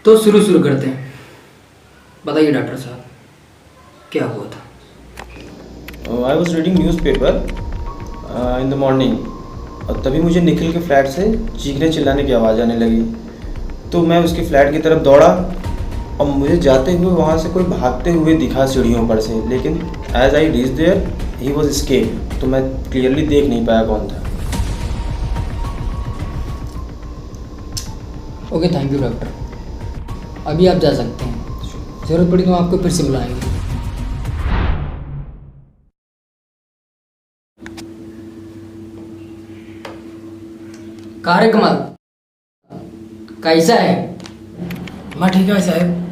तो शुरू करते हैं। बताइए डॉक्टर साहब, क्या हुआ था? I was reading news paper in the morning, और तभी मुझे निखिल के फ्लैट से चीखने चिल्लाने की आवाज़ आने लगी। तो मैं उसके फ्लैट की तरफ दौड़ा और मुझे जाते हुए वहाँ से कोई भागते हुए दिखा सीढ़ियों पर से, लेकिन as I reach there he was escape. तो मैं क्लियरली देख नहीं पाया कौन था। Okay, thank you doctor. अभी आप जा सकते हैं, ज़रूरत पड़ी तो आपको फिर से बुलाएंगे। कहाँ रे कमाल, कैसा है? मैं ठीक है साहब।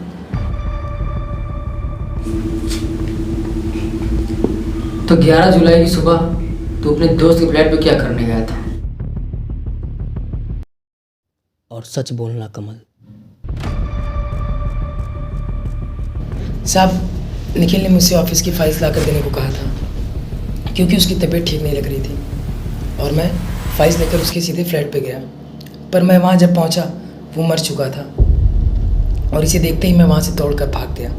तो 11 जुलाई की सुबह तू अपने दोस्त के फ्लैट पे क्या करने गया था? और सच बोलना कमल। साहब, निखिल ने मुझसे ऑफिस की फाइल्स ला कर देने को कहा था, क्योंकि उसकी तबीयत ठीक नहीं लग रही थी, और मैं फाइल्स लेकर उसके सीधे फ्लैट पे गया। पर मैं वहाँ जब पहुँचा वो मर चुका था, और इसे देखते ही मैं वहाँ से दौड़कर भाग गया।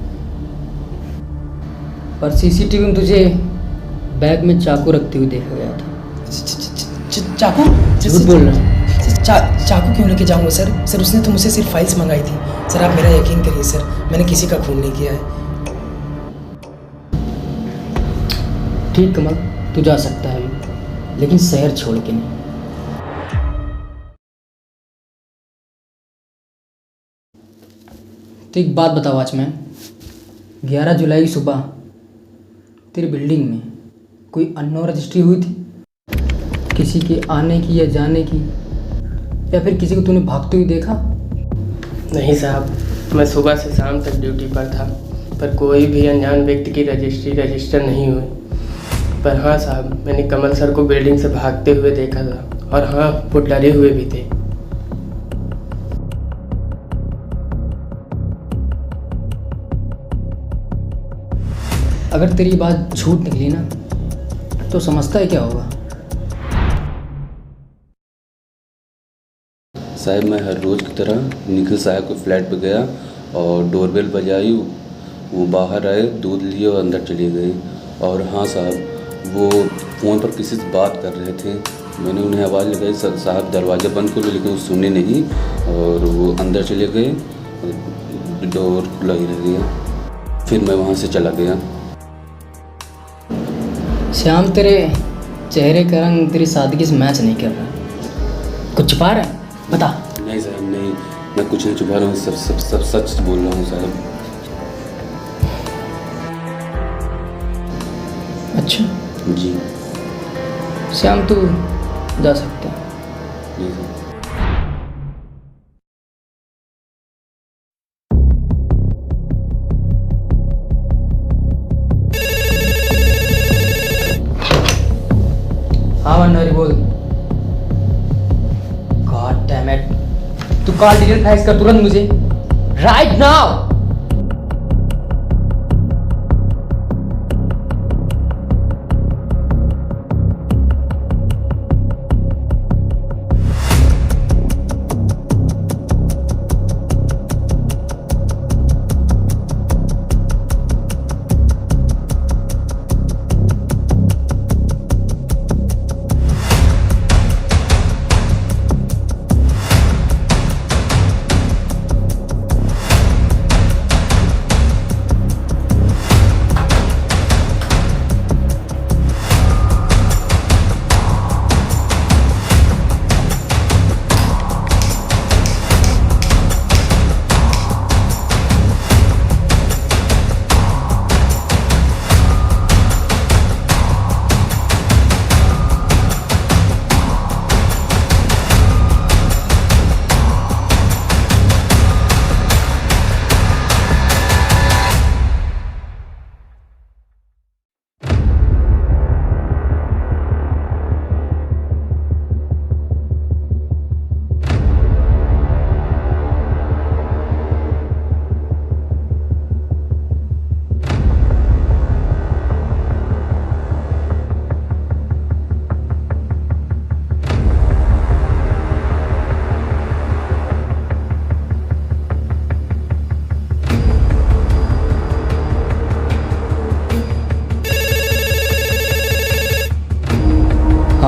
पर सीसीटीवी में तुझे बैग में चाकू रखते हुए देखा गया था। चाकू? झूठ बोल रहा है। चाकू क्यों लेके जाऊँगा सर? सर, उसने तो मुझसे सिर्फ फाइल्स मंगाई थी। सर, आप मेरा यकीन करिए सर, मैंने किसी का खून नहीं किया है। ठीक कमल, तू जा सकता है अभी, लेकिन शहर छोड़ के नहीं। तो एक बात बताओ वॉचमैन, 11 जुलाई की सुबह तेरी बिल्डिंग में कोई अननोन रजिस्ट्री हुई थी? किसी के आने की या जाने की, या फिर किसी को तूने भागते हुए देखा? नहीं साहब, मैं सुबह से शाम तक ड्यूटी पर था, पर कोई भी अनजान व्यक्ति की रजिस्ट्री रजिस्टर नहीं हुई। पर हाँ साहब, मैंने कमल सर को बिल्डिंग से भागते हुए देखा था, और हाँ, वो डरे हुए भी थे। अगर तेरी बात झूठ निकली ना, तो समझता है क्या होगा? साहब, मैं हर रोज़ की तरह निखिल साहब के फ्लैट पे गया और डोरबेल बजाई। वो बाहर आए, दूध लिए और अंदर चले गए। और हाँ साहब, वो फ़ोन पर किसी से बात कर रहे थे। मैंने उन्हें आवाज़ लगाई, साहब दरवाज़ा बंद कर लो, लेकिन वो सुने नहीं और वो अंदर चले गए। डोर खुला ही रह गया। फिर मैं वहाँ से चला गया। श्याम, तेरे चेहरे का रंग तेरी सादगी से मैच नहीं कर रहा। कुछ छुपा रहा है? बता। नहीं साहब, नहीं, मैं कुछ नहीं छुपा रहा हूँ, सब सच बोल रहा हूँ साहब। अच्छा जी। श्याम, तू जा सकता है। जी सर। हाँ भंडारी, बोल। गॉड डैम इट, तू कॉल डिटेल फैक्स कर तुरंत मुझे, राइट नाउ।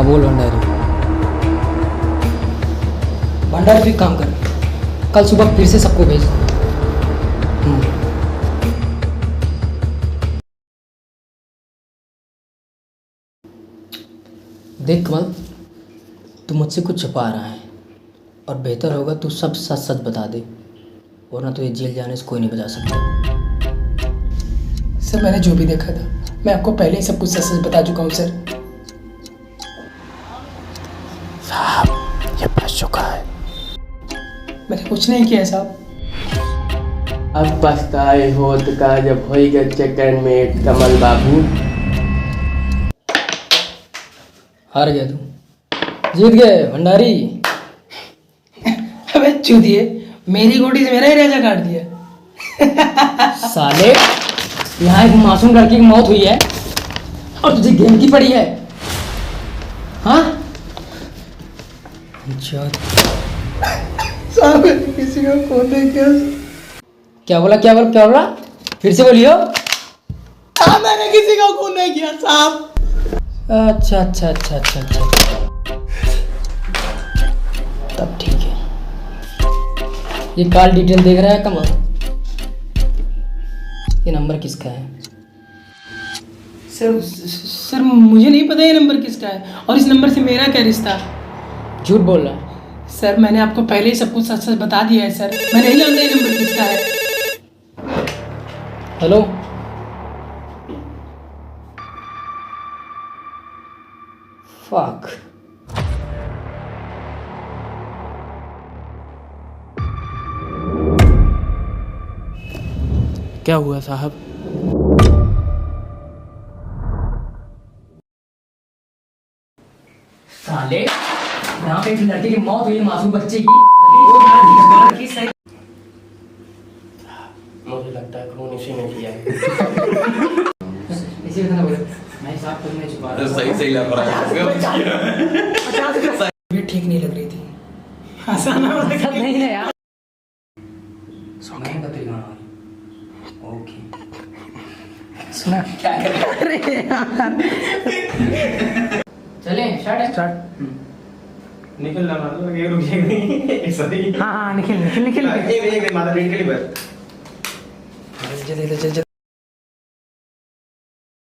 बोल भंडारी। भंडारी तू एक काम कर, कल सुबह फिर से सबको भेज। देख कमल, तू मुझसे कुछ छुपा रहा है और बेहतर होगा तू सब सच सच बता दे, वरना तुझे जेल जाने से कोई नहीं बचा सकता। सर मैंने जो भी देखा था मैं आपको पहले ही सब कुछ सच सच बता चुका हूँ सर। साहब ये फंस चुका है। मैंने कुछ नहीं किया साहब। अब पछताए होत का जब होएगा चक्कर में कमल बाबू। हार गया तू, जीत गए भंडारी। अबे चूतिए, मेरी गोटी से मेरा ही राजा काट दिया। साले, यहाँ एक मासूम लड़की की मौत हुई है और तुझे गेम की पड़ी है, हाँ? साहब मैंने किसी का फोन नहीं किया। क्या बोला क्या बोला क्या बोला? फिर से बोलियो। हाँ मैंने किसी का फोन नहीं किया साहब। अच्छा अच्छा अच्छा अच्छा अच्छा, तब ठीक है। ये कॉल डिटेल देख रहा है कमल? ये नंबर किसका है? सर मुझे नहीं पता ये नंबर किसका है और इस नंबर से मेरा क्या रिश्ता। झूठ बोल रहा है। सर मैंने आपको पहले ही सब कुछ सच सच बता दिया है सर। मैं नहीं जानता ये नंबर किसका है। Hello, fuck. क्या हुआ साहब? साले, यहाँ पे एक लड़की की मौत हुई है, मासूम बच्चे की। मुझे लगता है खून इसी ने किया है। इसी वजह से बोले मैं साहब तुम नहीं छुपा रहा। सही लग रहा है। ये ठीक नहीं लग रही थी। हंसाना वाला नहीं नहीं यार, सुनाई पत्री गाना। ओके, सुना क्या कर रहे यार। चले स्टार्ट। निकल ना मतलब ये रुक जाएगी सही। हाँ निखिल निखिल निखिल एक माता निकली बस। जल्दी जल्दी जल्दी